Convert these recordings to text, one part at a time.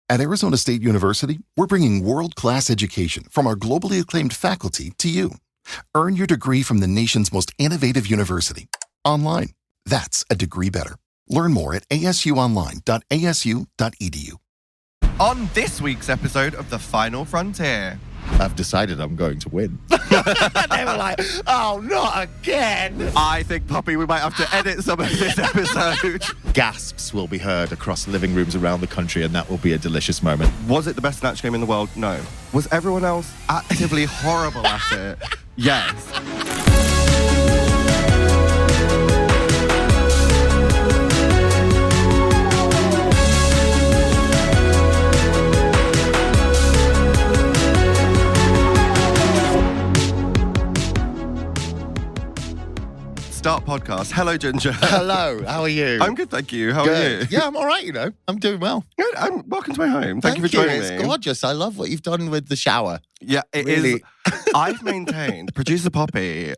At Arizona State University, we're bringing world-class education from our globally acclaimed faculty to you. Earn your degree from the nation's most innovative university. Online. That's a degree better. Learn more at asuonline.asu.edu. On this week's episode of the Final FronTia. I've decided I'm going to win. They were like, oh, not again. I think, Poppy, we might have to edit some of this episode. Gasps will be heard across living rooms around the country, and that will be a delicious moment. Was it the best Snatch Game in the world? No. Was everyone else actively horrible at it? Yes. Start podcast. Hello, Ginger. Hello, how are you? I'm good, thank you. How are you? Yeah, I'm all right, I'm doing well. Good. Welcome to my home. Thank you for joining me. It's gorgeous. I love what you've done with the shower. Yeah, it Really. is. I've maintained, producer Poppy,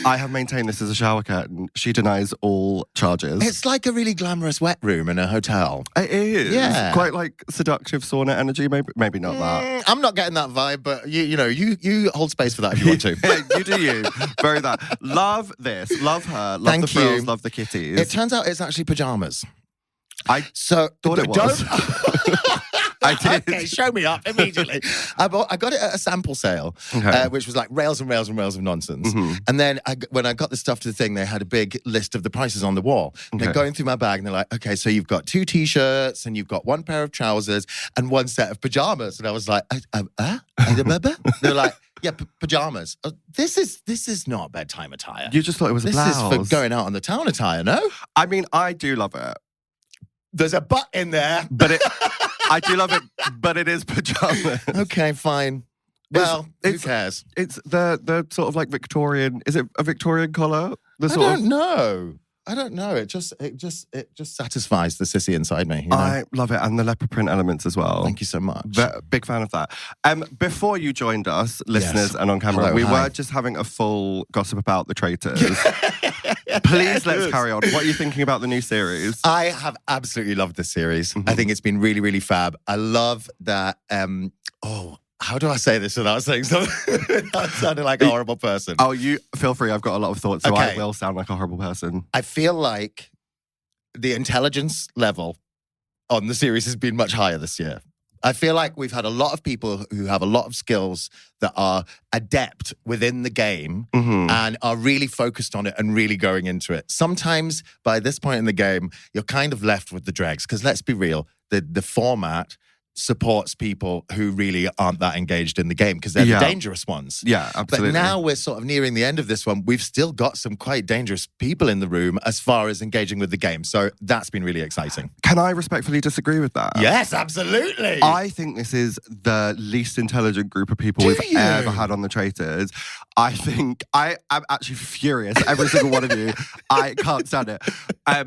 I have maintained this as a shower curtain. She denies all charges. It's like a really glamorous wet room in a hotel. It is. Yeah. Quite like seductive sauna energy. Maybe not that. I'm not getting that vibe, but you hold space for that if you want to. Yeah, you do you. Very that. Love this. Love her. Love Thank the frills. you. Love the kitties. It turns out it's actually pajamas. I So thought it was. I did. Okay, show me up immediately. I got it at a sample sale, Okay. which was like rails and rails and rails of nonsense. Mhm. And then when I got the stuff to the thing, they had a big list of the prices on the wall. And they're Okay. going through my bag and they're like, okay, so you've got 2 T-shirts and you've got 1 pair of trousers and 1 set of pajamas. And I was like, they're like, yeah, pajamas. This is not bedtime attire. You just thought it was a This blouse. is for going out on the town attire, no? I mean, I do love it. There's a butt in there. But I do love it, but it is pajamas. Okay, fine. Well, who it's- cares? It's the sort of like Victorian. Is it a Victorian collar? I don't know. It just satisfies the sissy inside me. I love it, and the leopard print elements as well. Thank you so much. Big fan of that. Before you joined us, listeners, and on camera, Hello, we hi. were just having a full gossip about the traitors. Please, let's carry on. What are you thinking about the new series? I have absolutely loved this series. Mhm. I think it's been really, really fab. I love that. How do I say this without saying something? Without sounding like a horrible person. Oh, you feel free. I've got a lot of thoughts, so I Okay. will sound like a horrible person. I feel like the intelligence level on the series has been much higher this year. I feel like we've had a lot of people who have a lot of skills that are adept within the game Mhm. and are really focused on it and really going into it. Sometimes by this point in the game, you're kind of left with the dregs because let's be real, the format supports people who really aren't that engaged in the game because they're Yeah. the dangerous ones. Yeah, absolutely. But now we're sort of nearing the end of this one. We've still got some quite dangerous people in the room as far as engaging with the game. So that's been really exciting. Can I respectfully disagree with that? Yes, absolutely. I think this is the least intelligent group of people Do we've you? ever had on the Traitors. I think I am actually furious. Every single one of you. I can't stand it. I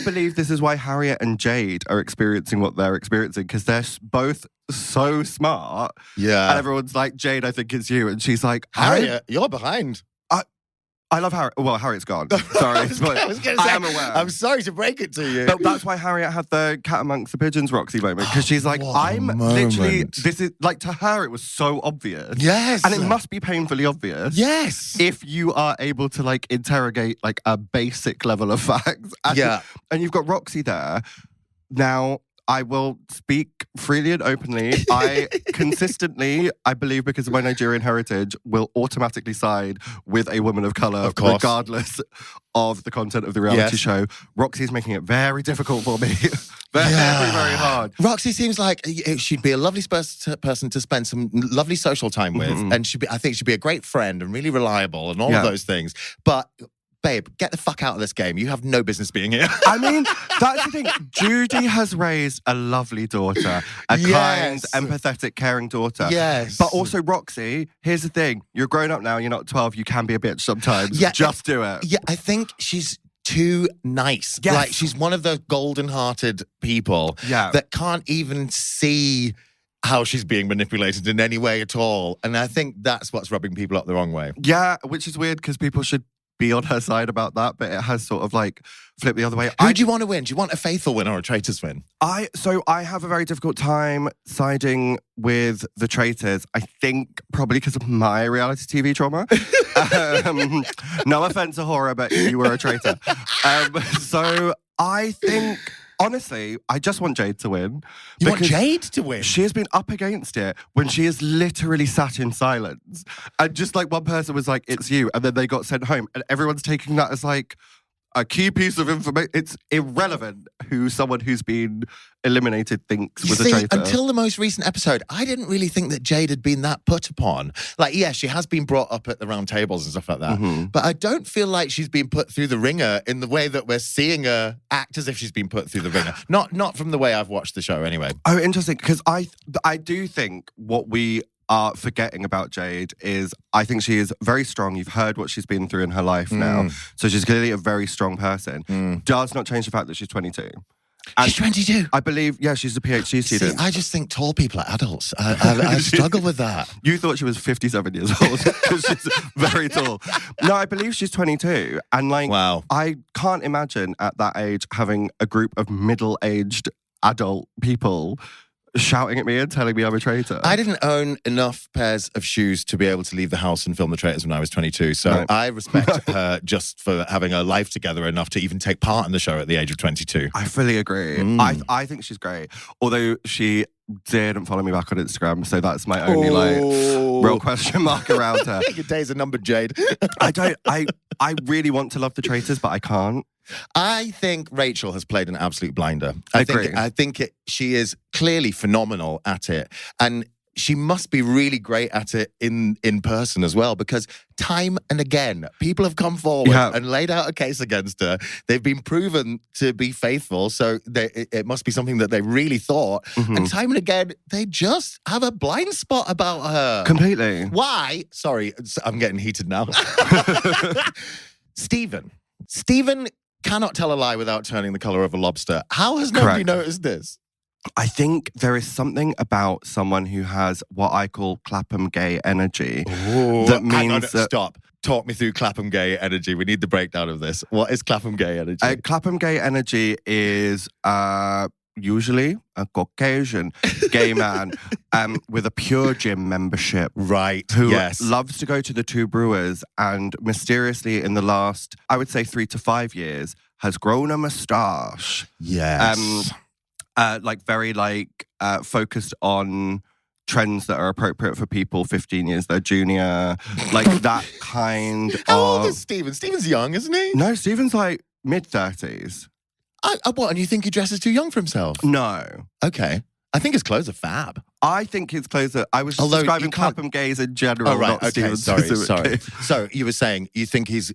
believe this is why Harriet and Jade are experiencing what they're experiencing because they're both so smart. Yeah. And everyone's like, Jade, I think it's you. And she's like, Harriet? Harriet, you're behind. I love Harriet. Well, Harriet's gone. Sorry. I was going to say, I am aware. I'm sorry to break it to you. But that's why Harriet had the cat amongst the pigeons Roxy moment because she's like, What a I'm literally, moment. this is like to her, it was so obvious. Yes. And it must be painfully obvious. Yes. If you are able to like interrogate like a basic level of facts. And, Yeah. And you've got Roxy there. Now, I will speak freely and openly. I consistently, I believe because of my Nigerian heritage, will automatically side with a woman of colour, Of course. regardless of the content of the reality Yes. show. Roxy's making it very difficult for me. very, very hard. Roxy seems like she'd be a lovely person to spend some lovely social time with. Mhm. And I think she'd be a great friend and really reliable and all Yeah. of those things. But babe, get the fuck out of this game. You have no business being here. I mean, that's the thing. Judy has raised a lovely daughter, a Yes. kind, empathetic, caring daughter. Yes. But also, Roxy, here's the thing. You're grown up now, you're not 12, you can be a bitch sometimes. Yeah. Just do it. Yeah, I think she's too nice. Yes. Like, she's one of those golden-hearted people Yeah. that can't even see how she's being manipulated in any way at all. And I think that's what's rubbing people up the wrong way. Yeah, which is weird because people should be on her side about that, but it has sort of like flipped the other way. Who do you want to win? Do you want a faithful win or a traitor's win? I have a very difficult time siding with the traitors. I think probably because of my reality TV trauma. No offense to horror, but you were a traitor. So I think, honestly, I just want Jade to win. You want Jade to win? She has been up against it when she has literally sat in silence. And just like one person was like, it's you. And then they got sent home. And everyone's taking that as like a key piece of information. It's irrelevant who someone who's been eliminated thinks was a traitor. Until the most recent episode, I didn't really think that Jade had been that put upon. Like, yeah, she has been brought up at the round tables and stuff like that. Mm-hmm. But I don't feel like she's been put through the ringer in the way that we're seeing her act as if she's been put through the ringer. Not from the way I've watched the show anyway. Oh, interesting. Because I do think what we are forgetting about Jade is I think she is very strong. You've heard what she's been through in her life now. So she's clearly a very strong person. Does not change the fact that she's 22. And she's 22. I believe, yeah, she's a PhD student. See, I just think tall people are adults. I struggle with that. You thought she was 57 years old because she's very tall. No, I believe she's 22. And like, wow. I can't imagine at that age having a group of middle-aged adult people shouting at me and telling me I'm a traitor. I didn't own enough pairs of shoes to be able to leave the house and film The Traitors when I was 22. So Right. I respect her just for having a life together enough to even take part in the show at the age of 22. I fully agree. I think she's great. Although she didn't follow me back on Instagram, so that's my only real question mark around her. Your days are numbered, Jade. I really want to love the traitors, but I can't. I think Rachel has played an absolute blinder. Agree. I think she is clearly phenomenal at it. And she must be really great at it in person as well, because time and again, people have come forward and laid out a case against her. They've been proven to be faithful, so it must be something that they really thought. And time and again, they just have a blind spot about her. Completely. Why? Sorry, I'm getting heated now. Stephen cannot tell a lie without turning the colour of a lobster. How has nobody noticed this? I think there is something about someone who has what I call Clapham gay energy. That means that... Stop. Talk me through Clapham gay energy. We need the breakdown of this. What is Clapham gay energy? Clapham gay energy is usually a Caucasian gay man with a Pure Gym membership. Right, who yes. loves to go to the Two Brewers and mysteriously in the last, I would say 3 to 5 years, has grown a moustache. Yes. Focused on trends that are appropriate for people 15 years their junior, like that kind of... How old is Stephen? Stephen's young, isn't he? No, Stephen's like mid-30s. What, and you think he dresses too young for himself? No. Okay. I think his clothes are fab. I think his clothes are... I was just describing Clapham gays in general, oh, right. not Stephen Sorry. specifically. So you were saying you think he's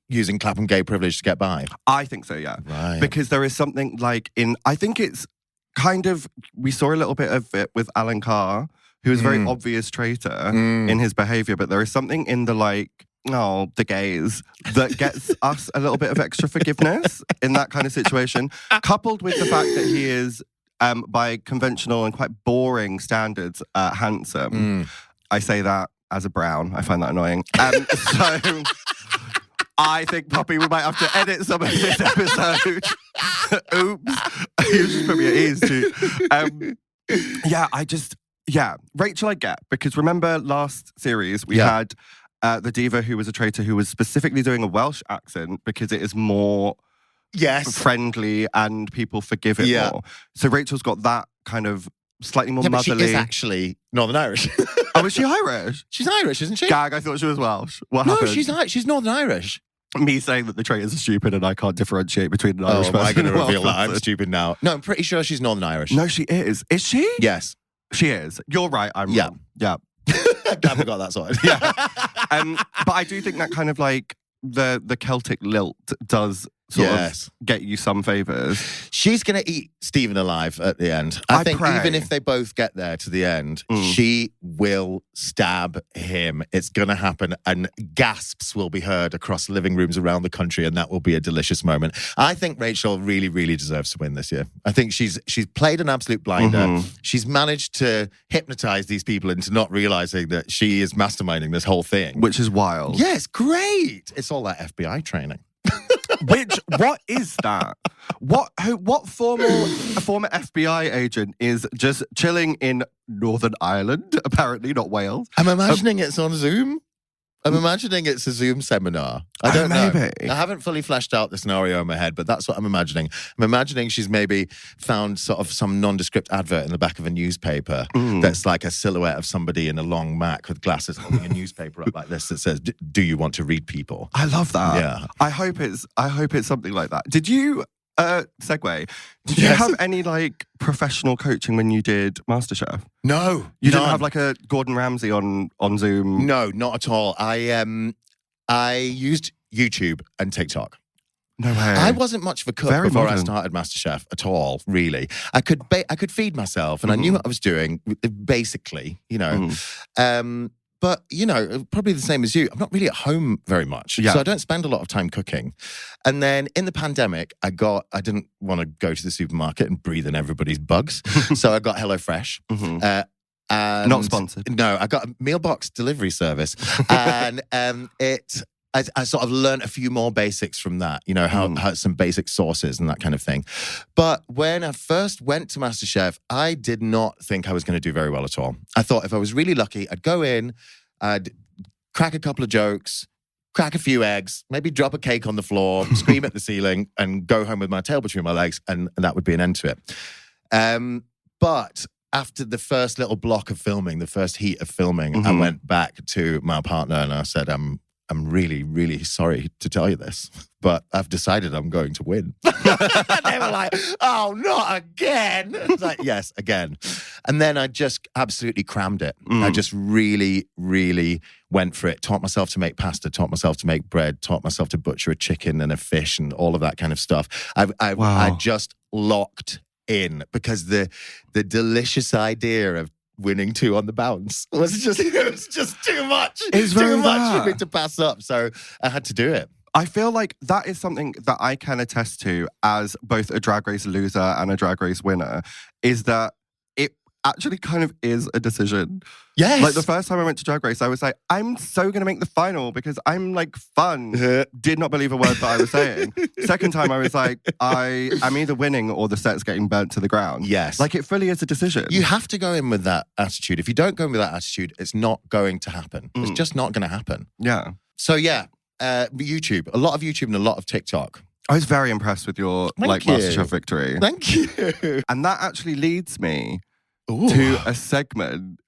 using Clapham gay privilege to get by? I think so, yeah. Right. Because there is something like in... I think it's kind of... We saw a little bit of it with Alan Carr, who was a very obvious traitor in his behaviour, but there is something in the like... Oh, the gays, that gets us a little bit of extra forgiveness in that kind of situation, coupled with the fact that he is, by conventional and quite boring standards, handsome. I say that as a brown. I find that annoying. So I think, Poppy, we might have to edit some of this episode. Oops. You just put me at ease too. Rachel I get, because remember last series we had... the diva who was a traitor who was specifically doing a Welsh accent because it is more friendly and people forgive it more. So Rachel's got that kind of slightly more motherly. But she is actually Northern Irish. Oh, is she Irish? She's Irish, isn't she? Gag, I thought she was Welsh. What happened? No, she's Northern Irish. Me saying that the traitors are stupid and I can't differentiate between an Irish person. Am I going to and a reveal Welsh that I'm person? stupid now? No, I'm pretty sure she's Northern Irish. No, she is. Is she? Yes. She is. You're right, I'm wrong. Yeah. Glad we got that sorted. Yeah. But I do think that kind of like the Celtic lilt does sort Yes. of get you some favours. She's going to eat Stephen alive at the end. I think pray. even if they both get there to the end, she will stab him. It's going to happen, and gasps will be heard across living rooms around the country, and that will be a delicious moment. I think Rachel really, really deserves to win this year. I think she's played an absolute blinder. She's managed to hypnotize these people into not realizing that she is masterminding this whole thing. Which is wild. Yeah, it's great. It's all that FBI training. What is that? What former FBI agent is just chilling in Northern Ireland, apparently, not Wales? I'm imagining it's on Zoom. I'm imagining it's a Zoom seminar. I don't know. Maybe. I haven't fully fleshed out the scenario in my head, but that's what I'm imagining. I'm imagining she's maybe found sort of some nondescript advert in the back of a newspaper that's like a silhouette of somebody in a long Mac with glasses holding a newspaper up like this that says, "Do you want to read people?" I love that. Yeah. I hope it's something like that. Did you segue? Did you have any like professional coaching when you did MasterChef? No. You didn't have like a Gordon Ramsay on Zoom? No, not at all. I used YouTube and TikTok. No way. I wasn't much of a cook Very before modern. I started MasterChef at all, really. I could feed myself, and I knew what I was doing, basically, you know. But, you know, probably the same as you, I'm not really at home very much. Yeah. So I don't spend a lot of time cooking. And then in the pandemic, I didn't want to go to the supermarket and breathe in everybody's bugs. So I got HelloFresh. And Not sponsored. No, I got a meal box delivery service. And I sort of learned a few more basics from that, you know, how some basic sauces and that kind of thing. But when I first went to MasterChef, I did not think I was going to do very well at all. I thought if I was really lucky, I'd go in, I'd crack a couple of jokes, crack a few eggs, maybe drop a cake on the floor, scream at the ceiling, and go home with my tail between my legs, and that would be an end to it. But after the first little block of filming, the first heat of filming, I went back to my partner and I said, I'm really, really sorry to tell you this, but I've decided I'm going to win. They were like, "Oh, not again." It's like, yes, again. And then I just absolutely crammed it. I just really, really went for it. Taught myself to make pasta, taught myself to make bread, taught myself to butcher a chicken and a fish and all of that kind of stuff. I just locked in because the delicious idea of winning 2 on the bounce it was just too much. It's too much for me to pass up. So I had to do it. I feel like that is something that I can attest to as both a Drag Race loser and a Drag Race winner, is that it actually kind of is a decision. Yes. Like the first time I went to Drag Race, I was like, I'm so going to make the final because I'm like fun. Did not believe a word that I was saying. Second time I was like, I'm either winning or the set's getting burnt to the ground. Yes. Like it fully is a decision. You have to go in with that attitude. If you don't go in with that attitude, it's not going to happen. It's just not going to happen. Yeah. So yeah, YouTube, a lot of YouTube and a lot of TikTok. I was very impressed with your Thank you. MasterChef victory. Thank you. And that actually leads me Ooh. to a segment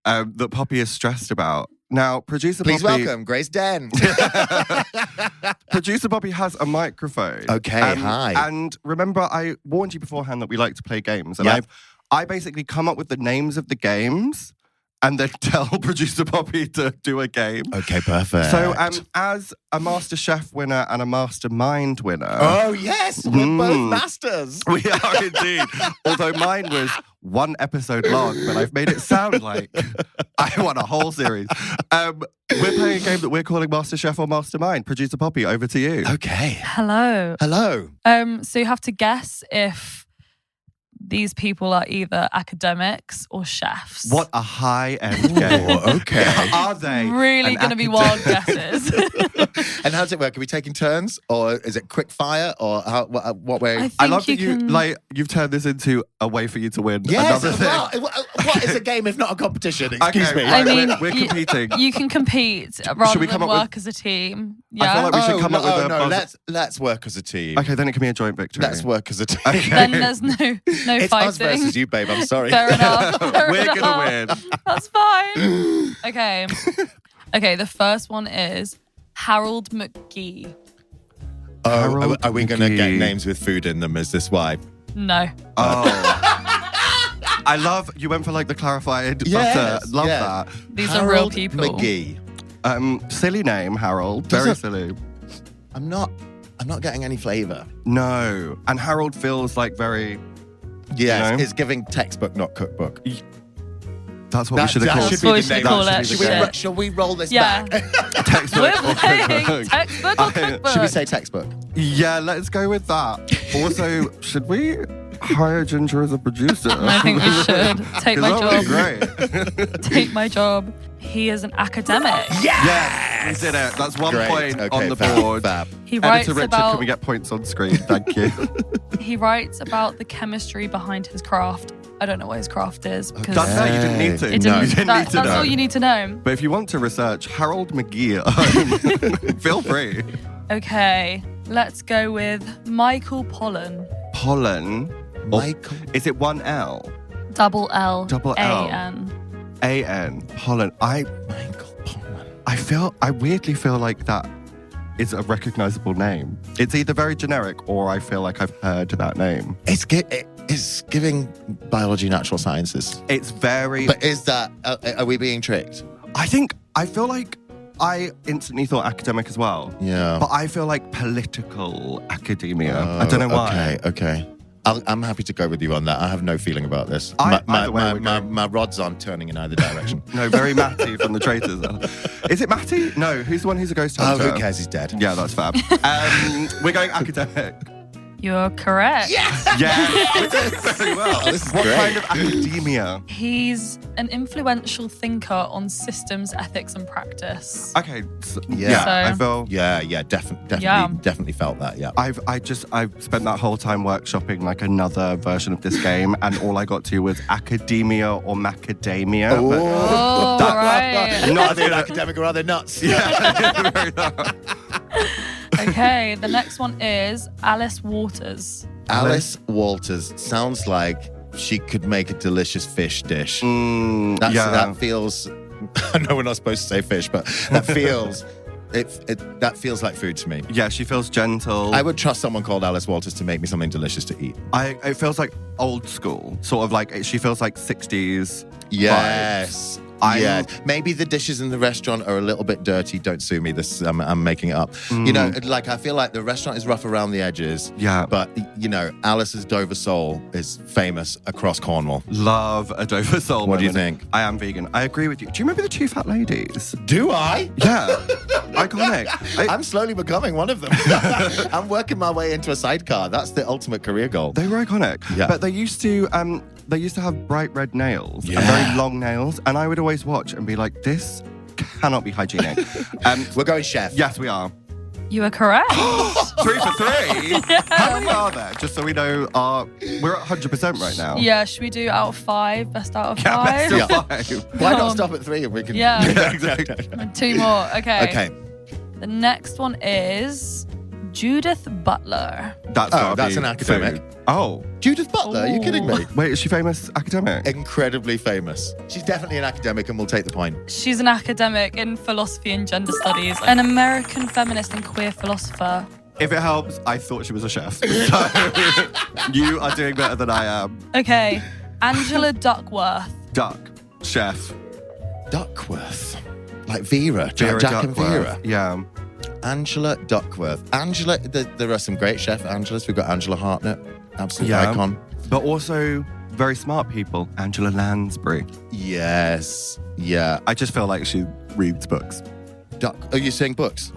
that Poppy is stressed about. Now, producer Please Poppy... welcome Grace Den. Producer Poppy has a microphone. Okay, hi. And remember, I warned you beforehand that we like to play games. And Yep. I basically come up with the names of the games and then tell producer Poppy to do a game. Okay, perfect. So, as a MasterChef winner and a Mastermind winner... Oh, yes, we're both masters. We are indeed. Although mine was 1 episode long, but I've made it sound like I won a whole series. We're playing a game that we're calling MasterChef or Mastermind. Producer Poppy, over to you. Okay. Hello. Hello. So you have to guess if these people are either academics or chefs. What a high-end game. Okay. Are they? Really going to be wild guesses. And how does it work? Are we taking turns, or is it quick fire, or what way? I love that you've turned this into a way for you to win. Yes. Another thing. Well, what is a game if not a competition? Excuse me. I mean, we're competing. You can compete rather we come than up with- work as a team. I Yeah. feel like we should come up with a buzz- Let's work as a team. Okay, then it can be a joint victory. Let's work as a team. Then there's no It's fighting. us versus you, babe. I'm sorry. Fair enough. We're going to win. That's fine. Okay. Okay, the first one is Harold McGee. Oh, are we going to get McGee. names with food in them? Is this why? No. Oh. I love, you went for like the clarified butter. Love that. These are real people. McGee. Silly name, Harold. Very silly. I'm not I'm not getting any flavor. No. And Harold feels like very... Yes, You know? it's giving textbook, not cookbook. That's what we should have called. That's what we should call it. Shall we roll this Yeah. back? Textbook We're or playing cookbook. textbook or cookbook. Should we say textbook? Yeah, let's go with that. Also, should we hire Ginger as a producer? I think we should. Take my 'Cause job. that would be great. Take my job. He is an academic. Yes, we did it. That's 1 Great. point Okay, on the fab, board. fab. He writes Editor Richard, about can we get points on screen? Thank you. he writes about the chemistry behind his craft. I don't know what his craft is because That's no, you didn't need to. it You didn't, didn't need to that's know. all you need to know. But if you want to research Harold McGee at home, feel free. Okay, let's go with Michael Pollan. Pollen. Michael. Is it 1L? Double L. Double L. A-N. A-N. Pollen. Michael Pollan. I weirdly feel like that is a recognizable name. It's either very generic or I feel like I've heard that name. It's giving biology, natural sciences. It's very... But is that, are we being tricked? I feel like I instantly thought academic as well. Yeah. But I feel like political academia. I don't know why. Okay. I'm happy to go with you on that. I have no feeling about this. Either way we're going. My rod's on turning in either direction. No, very Matty from the Traitors. Is it Matty? No, who's the one who's a ghost hunter? Who cares? He's dead. Yeah, that's fab. We're going academic. You're correct. Yeah, we're doing very well. This is What great. kind of academia? He's an influential thinker on systems, ethics, and practice. Okay, Yeah. I So- feel... Yeah, definitely, Yeah. definitely felt that. Yeah. I've spent that whole time workshopping like another version of this game, and all I got to was academia or macadamia. but- Oh, right. Not Are they an the- academic or are they nuts? Yeah, very nice. Okay, the next one is Alice Waters. Alice Walters sounds like she could make a delicious fish dish. Yeah. That feels. I know we're not supposed to say fish, but that feels. That feels like food to me. Yeah, she feels gentle. I would trust someone called Alice Walters to make me something delicious to eat. It feels like old school, sort of like she feels like 60s. Yes. vibes. Yeah, maybe the dishes in the restaurant are a little bit dirty. Don't sue me. I'm making it up. You know, like I feel like the restaurant is rough around the edges. Yeah. But you know, Alice's Dover sole is famous across Cornwall. Love a Dover sole. What do you moment. think? I am vegan. I agree with you. Do you remember the two fat ladies? Do I? Yeah, iconic. I'm slowly becoming one of them. I'm working my way into a sidecar. That's the ultimate career goal. They were iconic. Yeah. But they used to have bright red nails and Yeah. very long nails, and I would always watch and be like, this cannot be hygienic. We're going chef. Yes, we are. You are correct. 3 for 3. How many are there? Just so we know, we're at 100% right now. Yeah, should we do out of 5? Best out of 5? Yeah, best of Yeah. 5. Why not stop at 3 and we can? Yeah. Yeah, exactly. 2 more. Okay. Okay. The next one is Judith Butler. That's an academic. Food. Oh, Judith Butler, are you kidding me? wait, is she famous academic? Incredibly famous. She's definitely an academic and we'll take the point. She's an academic in philosophy and gender studies, an American feminist and queer philosopher. If it helps, I thought she was a chef. So you are doing better than I am. Okay, Angela Duckworth. Duck, chef. Duckworth. Like Vera. Vera Jack and Vera. Duckworth. Yeah. Angela Duckworth. Angela, there are some great chef Angelas. We've got Angela Hartnett, absolute Yeah. icon. But also very smart people. Angela Lansbury. Yes. Yeah. I just feel like she reads books. Are you saying books?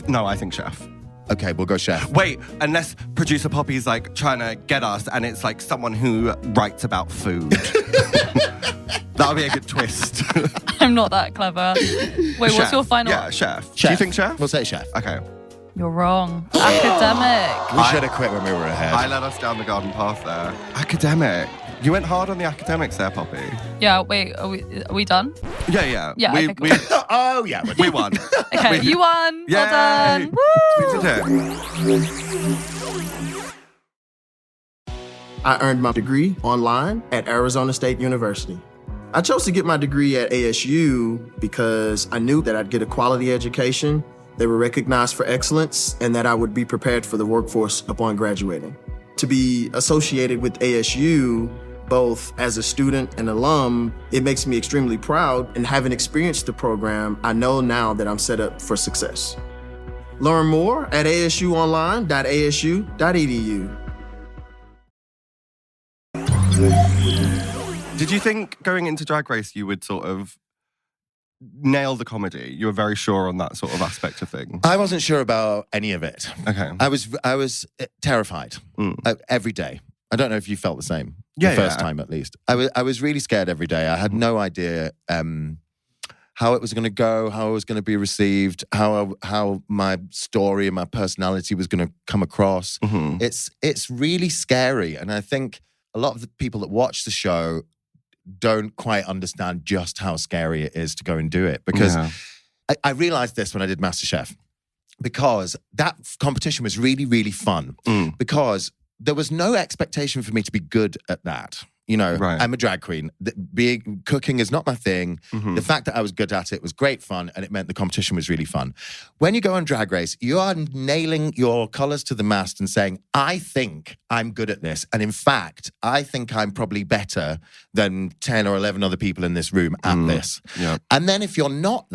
No, I think chef. Okay, we'll go chef. Wait, unless producer Poppy's like trying to get us and it's like someone who writes about food. That'll be a good twist. I'm not that clever. Wait, what's Chef. your final? Yeah, chef. Do you think chef? We'll say chef. Okay. You're wrong. Academic. We should have quit when we were ahead. I led us down the garden path there. Academic. You went hard on the academics there, Poppy. Yeah, wait, are we done? Yeah. Yeah, We, okay, cool. Oh, yeah. we won. Okay, you won. Yay. Well done. We Woo! did it. I earned my degree online at Arizona State University. I chose to get my degree at ASU because I knew that I'd get a quality education, they were recognized for excellence, and that I would be prepared for the workforce upon graduating. To be associated with ASU, both as a student and alum, it makes me extremely proud, and having experienced the program, I know now that I'm set up for success. Learn more at asuonline.asu.edu. Did you think going into Drag Race you would sort of nail the comedy? You were very sure on that sort of aspect of things. I wasn't sure about any of it. Okay. I was terrified every day. I don't know if you felt the same. Yeah, the first time at least. I was really scared every day. I had no idea how it was going to go, how it was going to be received, how my story and my personality was going to come across. Mm-hmm. It's really scary, and I think a lot of the people that watch the show don't quite understand just how scary it is to go and do it. Because I realized this when I did MasterChef, because that competition was really, really fun. Because there was no expectation for me to be good at that. You know, Right. I'm a drag queen. Cooking is not my thing. Mm-hmm. The fact that I was good at it was great fun, and it meant the competition was really fun. When you go on Drag Race, you are nailing your colors to the mast and saying, I think I'm good at this. And in fact, I think I'm probably better than 10 or 11 other people in this room at this. Yeah. And then if you're not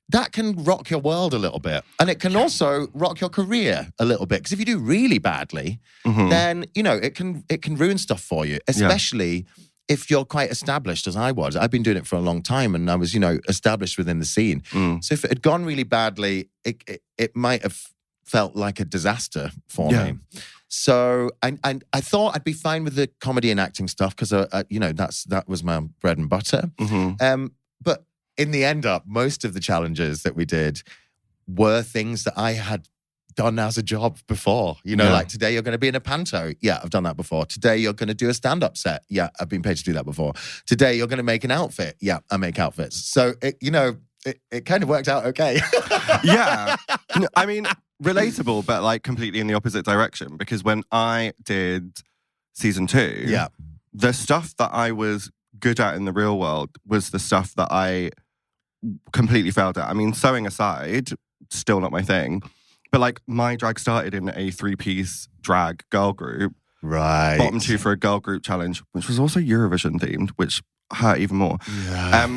that can rock your world a little bit. And it can also rock your career a little bit. Because if you do really badly, then, you know, it can ruin stuff for you, especially if you're quite established, as I was. I've been doing it for a long time, and I was, you know, established within the scene. So if it had gone really badly, it might have felt like a disaster for me. So I thought I'd be fine with the comedy and acting stuff because, you know, that was my bread and butter. But in the end up, most of the challenges that we did were things that I had done as a job before. You know, like today you're going to be in a panto. Yeah, I've done that before. Today you're going to do a stand-up set. Yeah, I've been paid to do that before. Today you're going to make an outfit. Yeah, I make outfits. So, it kind of worked out okay. Yeah. I mean, relatable, but like completely in the opposite direction. Because when I did season 2, the stuff that I was good at in the real world was the stuff that I completely failed at. I mean, sewing aside, still not my thing. But like my drag started in a 3-piece drag girl group. Right. Bottom 2 for a girl group challenge, which was also Eurovision themed, which hurt even more. Yeah.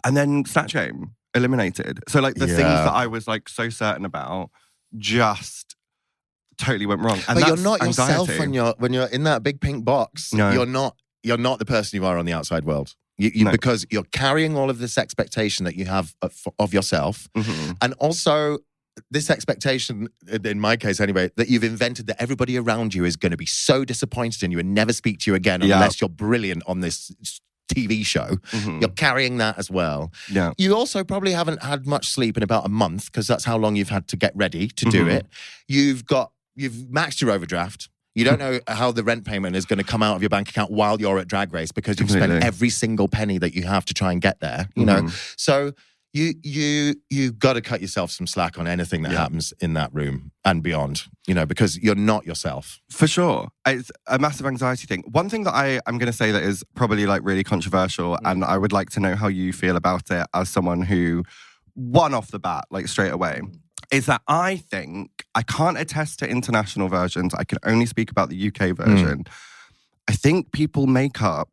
And then Snatch Game eliminated. So like the things that I was like so certain about just totally went wrong. And but that's you're not yourself anxiety. when you're in that big pink box. No. You're not the person you are on the outside world. No. Because you're carrying all of this expectation that you have of yourself. And also this expectation, in my case anyway, that you've invented that everybody around you is going to be so disappointed in you and never speak to you again unless you're brilliant on this TV show. You're carrying that as well. Yeah. You also probably haven't had much sleep in about a month because that's how long you've had to get ready to do it. You've maxed your overdraft. You don't know how the rent payment is going to come out of your bank account while you're at Drag Race because you've spent every single penny that you have to try and get there. You know, so you got to cut yourself some slack on anything that happens in that room and beyond. You know, because you're not yourself. For sure. It's a massive anxiety thing. One thing that I'm going to say that is probably like really controversial, and I would like to know how you feel about it as someone who won off the bat, like straight away, is that I think, I can't attest to international versions, I can only speak about the UK version. I think people make up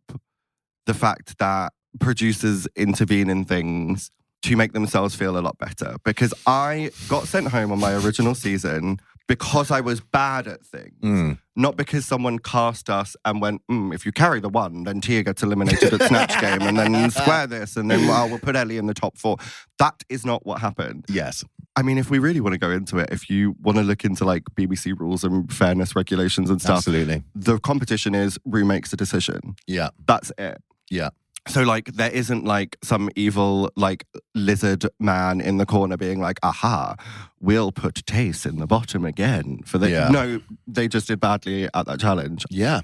the fact that producers intervene in things to make themselves feel a lot better. Because I got sent home on my original season because I was bad at things. Not because someone cast us and went, if you carry the 1, then Tia gets eliminated at Snatch Game, and then square this, and then we'll put Ellie in the top 4. That is not what happened. Yes. I mean, if we really want to go into it, if you want to look into like BBC rules and fairness regulations and stuff, Absolutely. The competition is Rue makes a decision. Yeah. That's it. Yeah. So like there isn't like some evil like lizard man in the corner being like, aha, we'll put Tace in the bottom again for the No, they just did badly at that challenge. Yeah.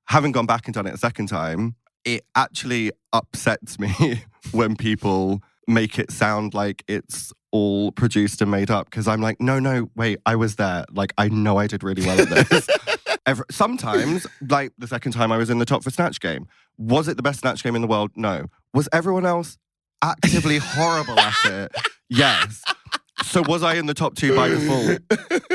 Having gone back and done it a second time, it actually upsets me when people make it sound like it's all produced and made up, because I'm like, no, wait, I was there. Like, I know I did really well at this. Sometimes, like the second time I was in the top for Snatch Game, was it the best Snatch Game in the world? No. Was everyone else actively horrible at it? Yes. So was I in the top 2 by default?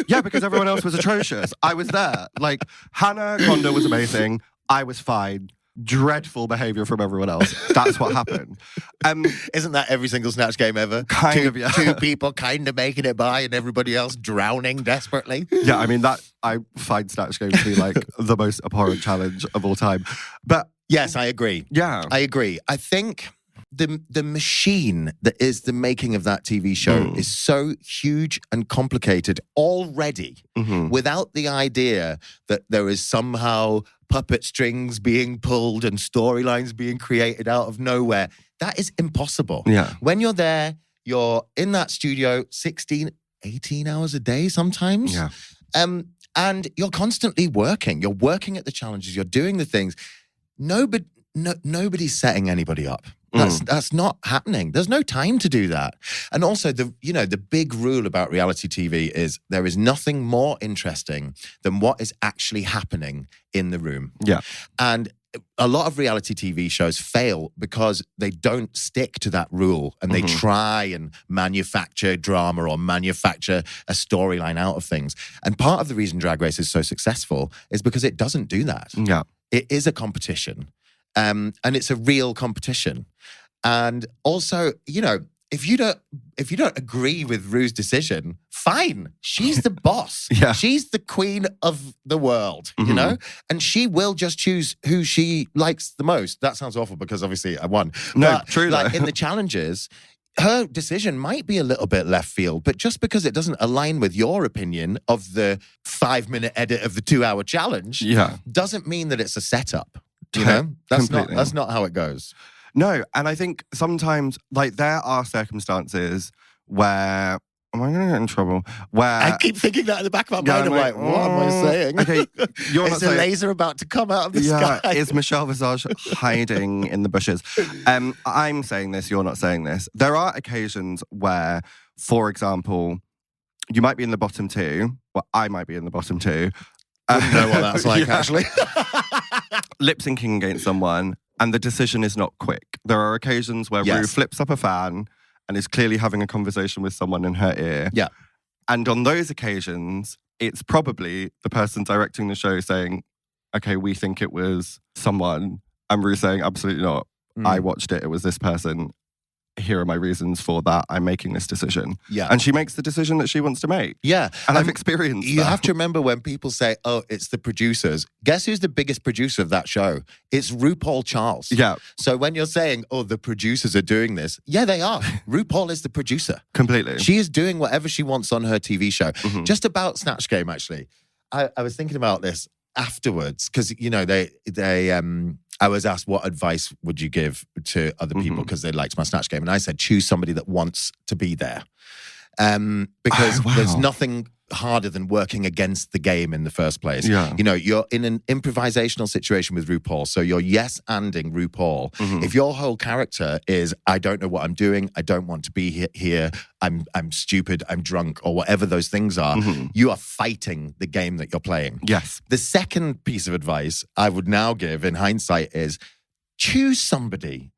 Yeah, because everyone else was atrocious. I was there. Like, Hannah Conda was amazing. I was fine. dreadful behaviour from everyone else. That's what happened. Isn't that every single Snatch Game ever? Kind of, yeah. Two people kind of making it by and everybody else drowning desperately. Yeah, I mean, that I find Snatch Game to be like the most abhorrent challenge of all time. But yes, I agree. yeah. I agree. I think the machine that is the making of that TV show is so huge and complicated already without the idea that there is somehow puppet strings being pulled and storylines being created out of nowhere. That is impossible. Yeah. When you're there, you're in that studio 16, 18 hours a day sometimes. Yeah. And you're constantly working. You're working at the challenges. You're doing the things. Nobody's setting anybody up. That's not happening. There's no time to do that. And also, the big rule about reality TV is there is nothing more interesting than what is actually happening in the room. Yeah. And a lot of reality TV shows fail because they don't stick to that rule and they try and manufacture drama or manufacture a storyline out of things. And part of the reason Drag Race is so successful is because it doesn't do that. Yeah. It is a competition. And it's a real competition. And also, if you don't agree with Rue's decision, fine. She's the boss. Yeah. She's the queen of the world, you know? And she will just choose who she likes the most. That sounds awful because obviously I won. No, but, true like though. in the challenges, her decision might be a little bit left field, but just because it doesn't align with your opinion of the 5-minute edit of the 2-hour challenge, doesn't mean that it's a setup. You know, that's not how it goes. No, and I think sometimes, like, there are circumstances where, am I going to get in trouble? Where I keep thinking that in the back of my mind. I'm like, what am I saying? Okay, you're is not a saying, laser about to come out of the sky? Is Michelle Visage hiding in the bushes? I'm saying this, you're not saying this. There are occasions where, for example, you might be in the bottom two, well, I might be in the bottom two. Wouldn't know what that's like, actually. Lip syncing against someone, and the decision is not quick. There are occasions where Rue flips up a fan and is clearly having a conversation with someone in her ear. Yeah. And on those occasions, it's probably the person directing the show saying, okay, we think it was someone. And Rue saying, absolutely not. I watched it. It was this person. Here are my reasons for that. I'm making this decision. Yeah. And she makes the decision that she wants to make. Yeah. And I've experienced You have to remember when people say, oh, it's the producers. Guess who's the biggest producer of that show? It's RuPaul Charles. Yeah. So when you're saying, oh, the producers are doing this, yeah, they are. RuPaul is the producer. Completely. She is doing whatever she wants on her TV show. Just about Snatch Game, actually. I was thinking about this afterwards because, I was asked, what advice would you give to other people because they liked my Snatch Game? And I said, choose somebody that wants to be there. Because there's nothing harder than working against the game in the first place. Yeah. You're in an improvisational situation with RuPaul, so you're yes-anding RuPaul. If your whole character is, I don't know what I'm doing, I don't want to be here, I'm stupid, I'm drunk, or whatever those things are, you are fighting the game that you're playing. Yes. The second piece of advice I would now give in hindsight is choose somebody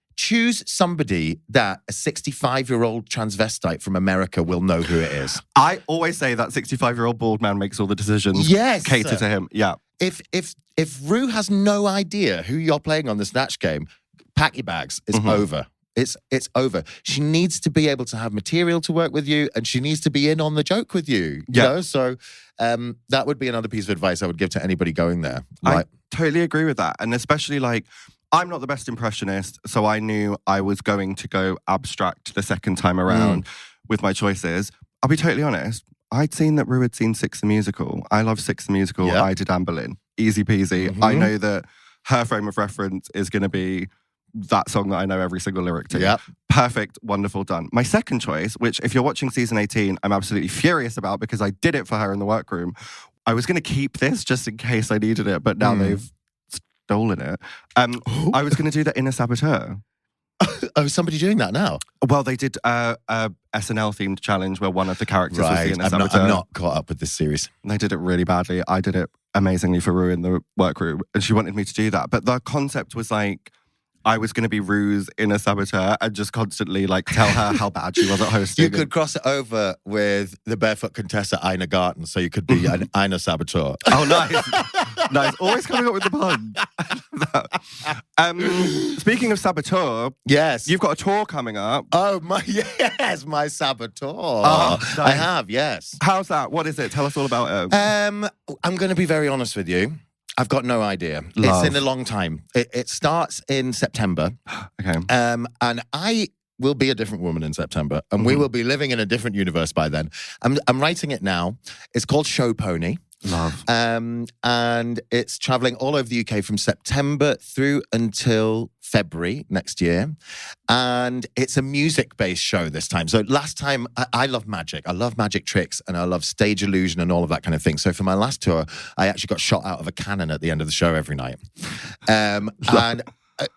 that a 65-year-old transvestite from America will know who it is. I always say that 65-year-old bald man makes all the decisions. Yes. Cater to him. Yeah. If Rue has no idea who you're playing on the Snatch Game, pack your bags. It's over. It's over. She needs to be able to have material to work with you, and she needs to be in on the joke with you. You know? So that would be another piece of advice I would give to anybody going there. I totally agree with that. And especially I'm not the best impressionist, so I knew I was going to go abstract the second time around with my choices. I'll be totally honest. I'd seen that Rue had seen Six the Musical. I love Six the Musical. Yep. I did Anne Boleyn. Easy peasy. I know that her frame of reference is going to be that song that I know every single lyric to. Yep. Perfect. Wonderful. Done. My second choice, which if you're watching season 18, I'm absolutely furious about because I did it for her in the workroom. I was going to keep this just in case I needed it, but now they've stolen it. I was going to do the Inner Saboteur. Oh, somebody doing that now? Well, they did a SNL-themed challenge where one of the characters was the Inner Saboteur. I'm not caught up with this series. They did it really badly. I did it amazingly for Rue in the workroom, and she wanted me to do that. But the concept was I was going to be Rue's Inner Saboteur and just constantly tell her how bad she was at hosting. You could cross it over with the barefoot contestant Ina Garten, so you could be an Ina Saboteur. Oh, nice. Nice. Always coming up with the puns. Speaking of saboteur, Yes. you've got a tour coming up. Oh, my saboteur. Nice. I have, yes. How's that? What is it? Tell us all about it. I'm going to be very honest with you. I've got no idea. Love. It's in a long time. It starts in September. Okay. And I will be a different woman in September. And we will be living in a different universe by then. I'm writing it now. It's called Show Pony. Love. And it's traveling all over the UK from September through until February next year. And it's a music-based show this time. So last time, I love magic. I love magic tricks and I love stage illusion and all of that kind of thing. So for my last tour, I actually got shot out of a cannon at the end of the show every night. And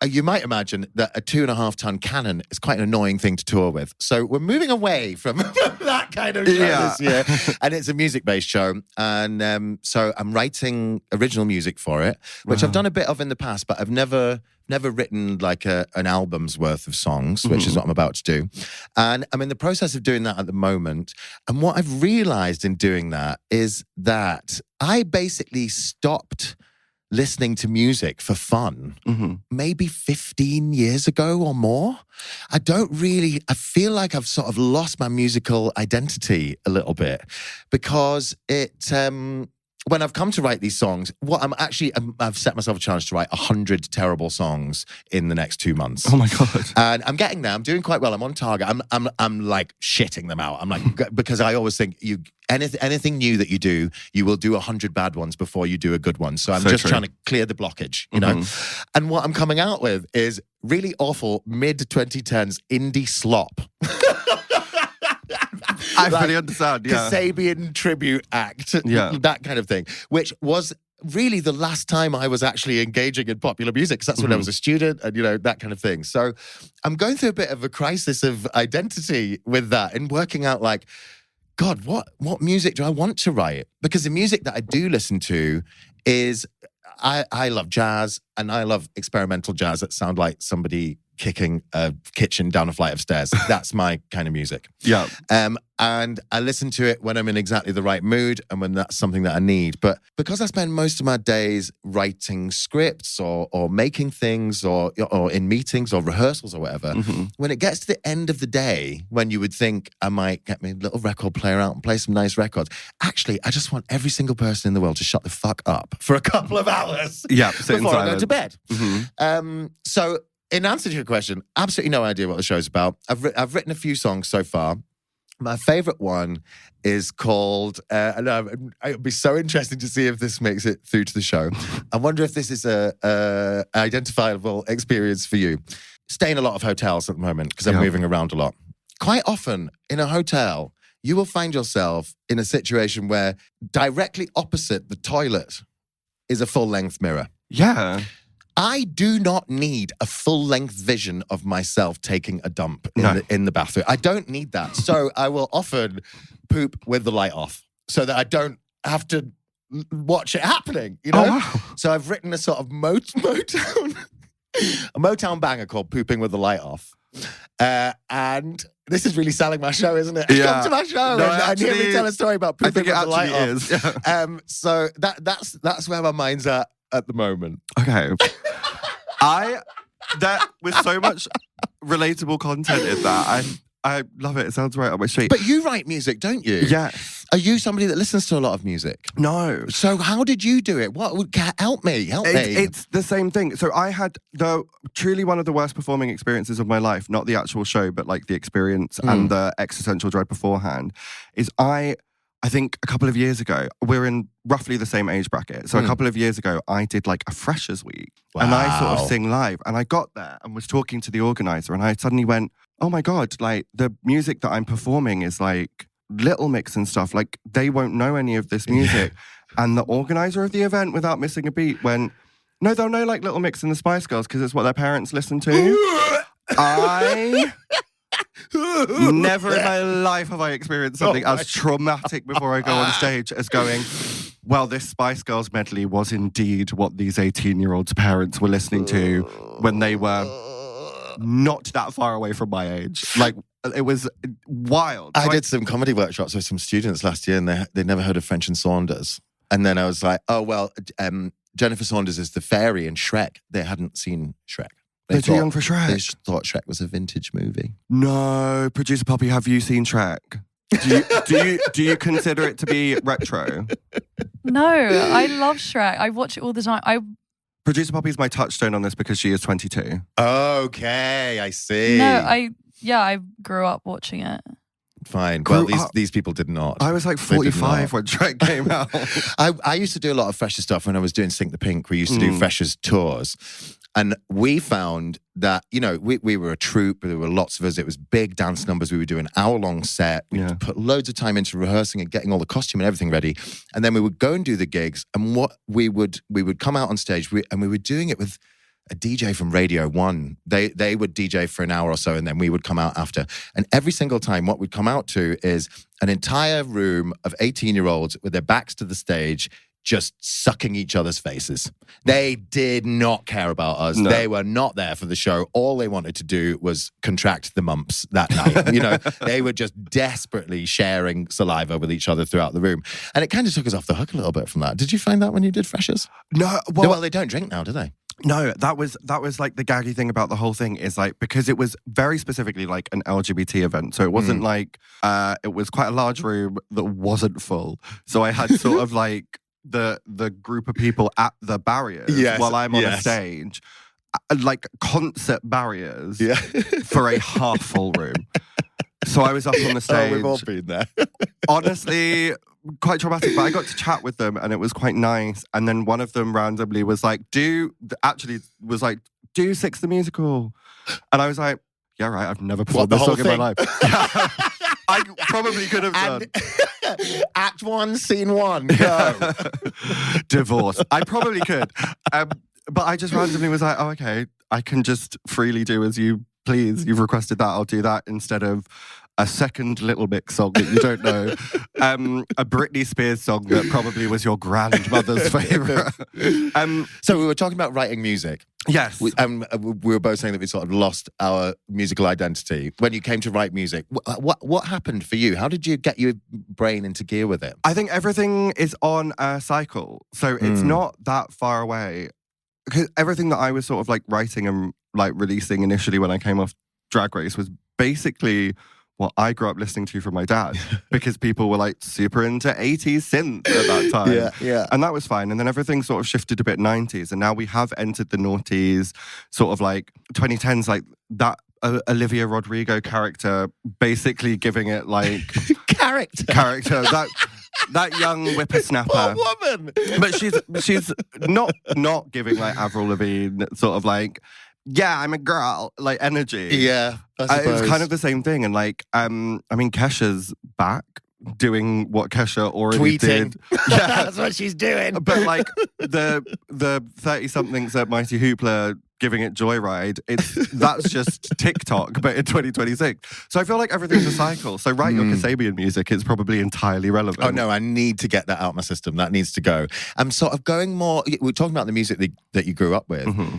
you might imagine that a 2.5-ton cannon is quite an annoying thing to tour with. So we're moving away from that kind of show this year. And it's a music-based show. And so I'm writing original music for it, which I've done a bit of in the past, but I've never written like an album's worth of songs, which is what I'm about to do. And I'm in the process of doing that at the moment. And what I've realized in doing that is that I basically stopped listening to music for fun maybe 15 years ago or more. I feel like I've sort of lost my musical identity a little bit because when I've come to write these songs, I've set myself a challenge to write 100 terrible songs in the next 2 months. Oh my God. And I'm getting there. I'm doing quite well. I'm on target. I'm like shitting them out. I'm like, because I always think anything new that you do, you will do 100 bad ones before you do a good one. So I'm just trying to clear the blockage, you know? And what I'm coming out with is really awful mid-2010s indie slop. I fully understand, yeah. Kasabian tribute act, that kind of thing, which was really the last time I was actually engaging in popular music, because that's when I was a student and, that kind of thing. So I'm going through a bit of a crisis of identity with that and working out like, God, what music do I want to write? Because the music that I do listen to is, I love jazz and I love experimental jazz that sound like somebody kicking a kitchen down a flight of stairs. That's my kind of music. Yeah. And I listen to it when I'm in exactly the right mood and when that's something that I need. But because I spend most of my days writing scripts or making things or in meetings or rehearsals or whatever, when it gets to the end of the day, when you would think I might get my little record player out and play some nice records, actually, I just want every single person in the world to shut the fuck up for a couple of hours before I go to bed. So in answer to your question, absolutely no idea what the show's about. I've written a few songs so far. My favourite one is called, it would be so interesting to see if this makes it through to the show. I wonder if this is a identifiable experience for you. Stay in a lot of hotels at the moment because I'm moving around a lot. Quite often in a hotel, you will find yourself in a situation where directly opposite the toilet is a full-length mirror. Yeah. I do not need a full-length vision of myself taking a dump in the bathroom. I don't need that. So I will often poop with the light off so that I don't have to watch it happening, Oh, wow. So I've written a sort of Motown banger called Pooping with the Light Off. And this is really selling my show, isn't it? Yeah. Come to my show and hear me tell a story about pooping with the light off. Yeah. So that's where my mind's at the moment. Okay. That with so much relatable content in that, I love it. It sounds right up my street. But you write music, don't you? Yes. Are you somebody that listens to a lot of music? No. So how did you do it? Help me. It's the same thing. So I had truly one of the worst performing experiences of my life, not the actual show, but like the experience and the existential dread beforehand, is I think a couple of years ago, we're in roughly the same age bracket. So a couple of years ago, I did like a freshers week. Wow. And I sort of sing live. And I got there and was talking to the organizer. And I suddenly went, oh my God, like the music that I'm performing is like Little Mix and stuff. Like they won't know any of this music. And the organizer of the event, without missing a beat, went, no, they'll know like Little Mix and the Spice Girls because it's what their parents listen to. Never in my life have I experienced something as traumatic before I go on stage as going, well, this Spice Girls medley was indeed what these 18-year-olds' parents were listening to when they were not that far away from my age. Like, it was wild. I did some comedy workshops with some students last year and they never heard of French and Saunders. And then I was like, oh, well, Jennifer Saunders is the fairy in Shrek. They hadn't seen Shrek. They're too young for They Shrek. thought Shrek was a vintage movie. No, producer Poppy, have you seen Shrek? Do you consider it to be retro? No, I love Shrek. I watch it all the time. Producer Poppy's my touchstone on this because she is 22. Okay, I see. I grew up watching it. Fine. Grew Well, up. these people did not. I was like They did 45 not. when Shrek came out. I used to do a lot of Freshers stuff when I was doing Sync the Pink. We used to do Freshers tours. And we found that, we were a troupe, there were lots of us. It was big dance numbers. We would do an hour-long set. We put loads of time into rehearsing and getting all the costume and everything ready. And then we would go and do the gigs. And what we would come out on stage, and we were doing it with a DJ from Radio 1. They would DJ for an hour or so, and then we would come out after. And every single time, what we'd come out to is an entire room of 18-year-olds with their backs to the stage, just sucking each other's faces. They did not care about us. No. They were not there for the show. All they wanted to do was contract the mumps that night. They were just desperately sharing saliva with each other throughout the room. And it kind of took us off the hook a little bit from that. Did you find that when you did Freshers? No, Well, they don't drink now, do they? No, that was like the gaggy thing about the whole thing is like, because it was very specifically like an LGBT event. So it wasn't like, it was quite a large room that wasn't full. So I had sort of like the group of people at the barriers while I'm on a stage, like concert barriers for a half full room. So I was up on the stage. Oh, we've all been there. Honestly, quite traumatic, but I got to chat with them and it was quite nice. And then one of them randomly was like, do Six the Musical. And I was like, yeah, right, I've never performed this song in my life. I probably could have done. Act 1, scene 1, go. Divorce. I probably could. But I just randomly was like, oh, okay, I can just freely do as you please. You've requested that, I'll do that instead of a second Little Mix song that you don't know, a Britney Spears song that probably was your grandmother's favourite. So we were talking about writing music. Yes. We were both saying that we sort of lost our musical identity. When you came to write music, what happened for you? How did you get your brain into gear with it? I think everything is on a cycle. So it's not that far away. Because everything that I was sort of like writing and like releasing initially when I came off Drag Race was basically what I grew up listening to from my dad, because people were like super into 80s synth at that time. Yeah. And that was fine. And then everything sort of shifted a bit 90s. And now we have entered the noughties, sort of like 2010s, like that Olivia Rodrigo character, basically giving it like... character. That young whippersnapper. What woman? But she's not giving like Avril Lavigne sort of like, yeah, I'm a girl, like energy. Yeah, I suppose. It's kind of the same thing. And like, I mean, Kesha's back doing what Kesha already did. Yeah, that's what she's doing. But like the 30-somethings at Mighty Hoopla giving it Joyride, that's just TikTok, but in 2026. So I feel like everything's a cycle. So write your Kasabian music, it's probably entirely relevant. Oh no, I need to get that out of my system. That needs to go. I'm sort of going more, we're talking about the music that you grew up with. Mm-hmm.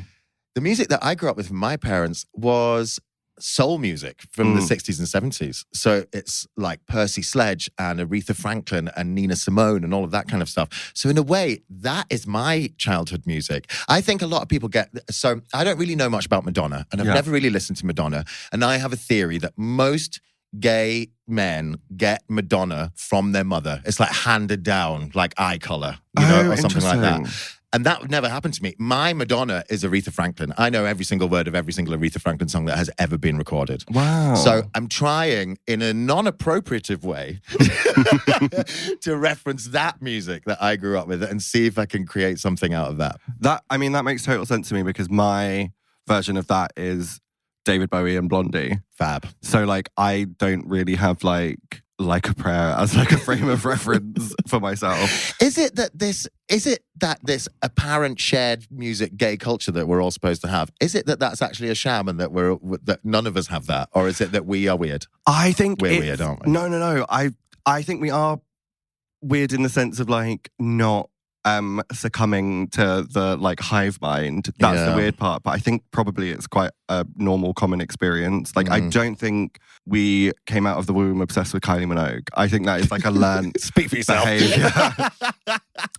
The music that I grew up with from my parents was soul music from the 60s and 70s. So it's like Percy Sledge and Aretha Franklin and Nina Simone and all of that kind of stuff. So in a way, that is my childhood music. I think a lot of people so I don't really know much about Madonna, and I've never really listened to Madonna. And I have a theory that most gay men get Madonna from their mother. It's like handed down, like eye color, or something like that. And that would never happen to me. My Madonna is Aretha Franklin. I know every single word of every single Aretha Franklin song that has ever been recorded. Wow. So I'm trying in a non-appropriative way to reference that music that I grew up with and see if I can create something out of that. That makes total sense to me, because my version of that is David Bowie and Blondie. Fab. So like, I don't really have like a prayer as like a frame of reference for myself. Is it that this apparent shared music gay culture that we're all supposed to have, is it that that's actually a sham and that none of us have that? Or is it that we are weird? I think we're weird, aren't we? No. I think we are weird in the sense of like not succumbing to the like hive mind. That's the weird part. But I think probably it's quite a normal, common experience. Like I don't think we came out of the womb obsessed with Kylie Minogue. I think that is like a learned Speak for yourself. behavior.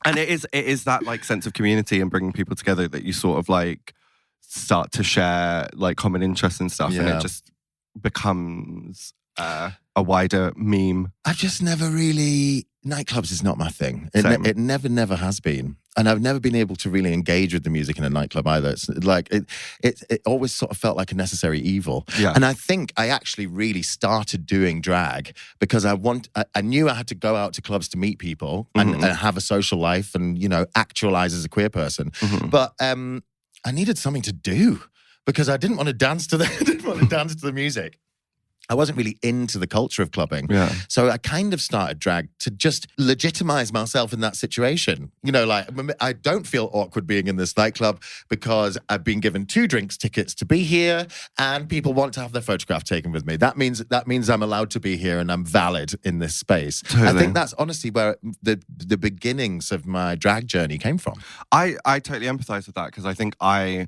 And it is that like sense of community and bringing people together that you sort of like start to share like common interests and stuff, and it just becomes a wider meme. I've just never really... Nightclubs is not my thing. It never has been. And I've never been able to really engage with the music in a nightclub either. It's like it always sort of felt like a necessary evil. Yeah. And I think I actually really started doing drag because I knew I had to go out to clubs to meet people and have a social life and, you know, actualize as a queer person. But I needed something to do because I didn't want to dance to the music. I wasn't really into the culture of clubbing. Yeah. So I kind of started drag to just legitimize myself in that situation. You know, like, I don't feel awkward being in this nightclub because I've been given 2 drinks tickets to be here and people want to have their photograph taken with me. That means I'm allowed to be here and I'm valid in this space. Totally. I think that's honestly where the beginnings of my drag journey came from. I totally empathize with that because I think I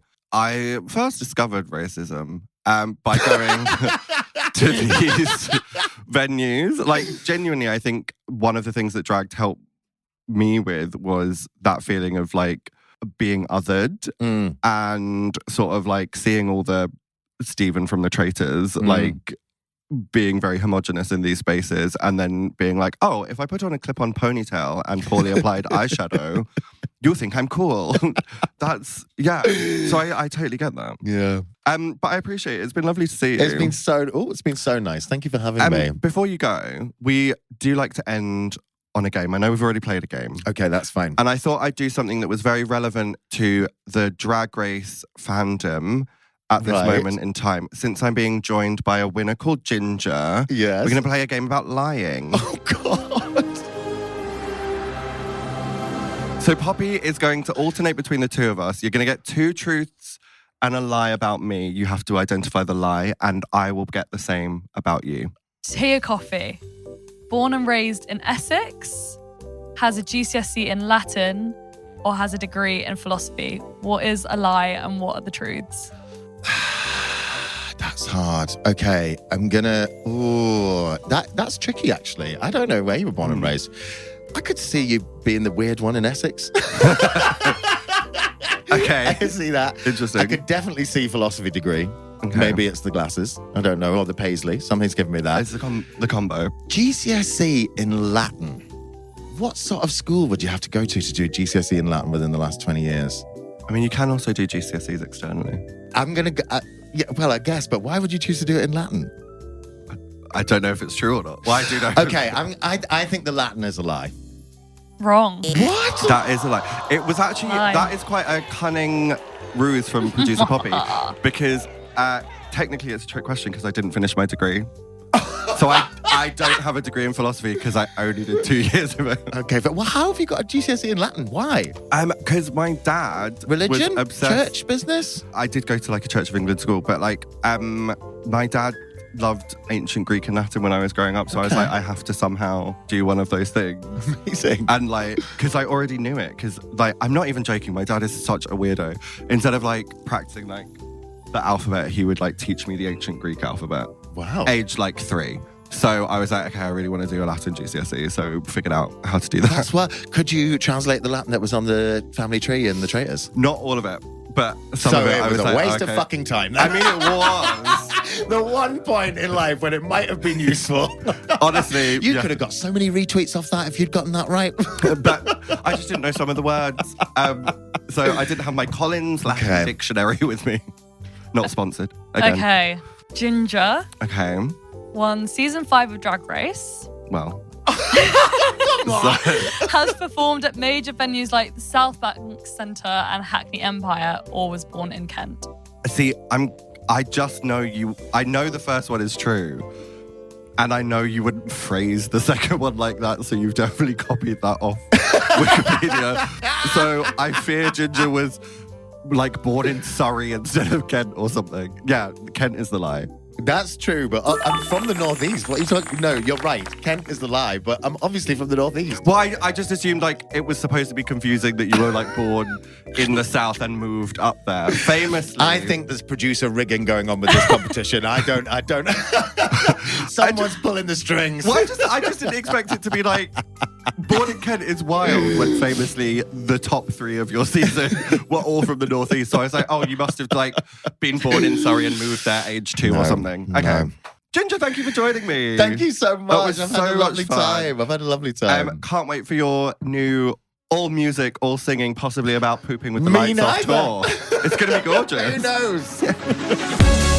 first discovered racism by going to these venues. Like, genuinely, I think one of the things that drag helped me with was that feeling of like being othered and sort of like seeing all the Stephen from the Traitors, like being very homogenous in these spaces and then being like, oh, if I put on a clip-on ponytail and poorly applied eyeshadow, you'll think I'm cool. That's, yeah. So I totally get that. Yeah. But I appreciate it. It's been lovely to see you. It's been so nice. Thank you for having me. Before you go, we do like to end on a game. I know we've already played a game. Okay, that's fine. And I thought I'd do something that was very relevant to the Drag Race fandom at this moment in time. Since I'm being joined by a winner called Ginger, yes, we're going to play a game about lying. Oh, God. So Poppy is going to alternate between the two of us. You're going to get 2 truths and a lie about me. You have to identify the lie, and I will get the same about you. Tia Kofi, born and raised in Essex, has a GCSE in Latin, or has a degree in philosophy. What is a lie and what are the truths? That's hard. Okay, I'm gonna... Ooh, that's tricky, actually. I don't know where you were born and raised. I could see you being the weird one in Essex. Okay. I can see that. Interesting. I could definitely see philosophy degree. Okay. Maybe it's the glasses. I don't know. Or the paisley. Something's giving me that. It's the combo. GCSE in Latin. What sort of school would you have to go to do GCSE in Latin within the last 20 years? I mean, you can also do GCSEs externally. I'm going to... yeah, well, I guess, but why would you choose to do it in Latin? I don't know if it's true or not. Well, I do know. Okay, I think the Latin is a lie. Wrong. What? That is a lie. It was actually... Lie. That is quite a cunning ruse from producer Poppy because technically it's a trick question because I didn't finish my degree. So I don't have a degree in philosophy because I only did 2 years of it. Okay, but how have you got a GCSE in Latin? Why? Because my dad Religion? was obsessed. Church business? I did go to like a Church of England school, but like my dad loved ancient Greek and Latin when I was growing up. So I was like, I have to somehow do one of those things. Amazing. And like, because I already knew it. Because like, I'm not even joking. My dad is such a weirdo. Instead of like practicing like the alphabet, he would like teach me the ancient Greek alphabet. Wow. Aged like 3. So I was like, okay, I really want to do a Latin GCSE. So figured out how to do that. That's what. Could you translate the Latin that was on the family tree in the Traitors? Not all of it, but some So of it. it I was a like, waste okay. of fucking time. I mean, it was. The one point in life when it might have been useful. Honestly, You yeah. could have got so many retweets off that if you'd gotten that right. But I just didn't know some of the words. So I didn't have my Collins Latin dictionary with me. Not sponsored. Again. Okay. Ginger Okay. won season 5 of Drag Race. Well. Has performed at major venues like the South Bank Centre and Hackney Empire, or was born in Kent. See, I just know you. I know the first one is true. And I know you wouldn't phrase the second one like that, so you've definitely copied that off Wikipedia. So I fear Ginger was like born in Surrey instead of Kent or something. Yeah, Kent is the lie. That's true, but I'm from the Northeast. What are you talking? No, you're right. Kent is the lie, but I'm obviously from the Northeast. Well, I just assumed like it was supposed to be confusing that you were like born in the South and moved up there. Famously. I think there's producer rigging going on with this competition. I don't. Someone's pulling the strings. Well, I just didn't expect it to be like Born in Kent is wild when famously the top 3 of your season were all from the Northeast. So I was like, oh, you must have like been born in Surrey and moved there age 2 or something. Okay. No. Ginger, thank you for joining me. Thank you so much. was I've so had a lovely much fun. time. I've had a lovely time. Can't wait for your new all music, all singing, possibly about pooping with the Me lights off neither. tour. It's going to be gorgeous. Who knows?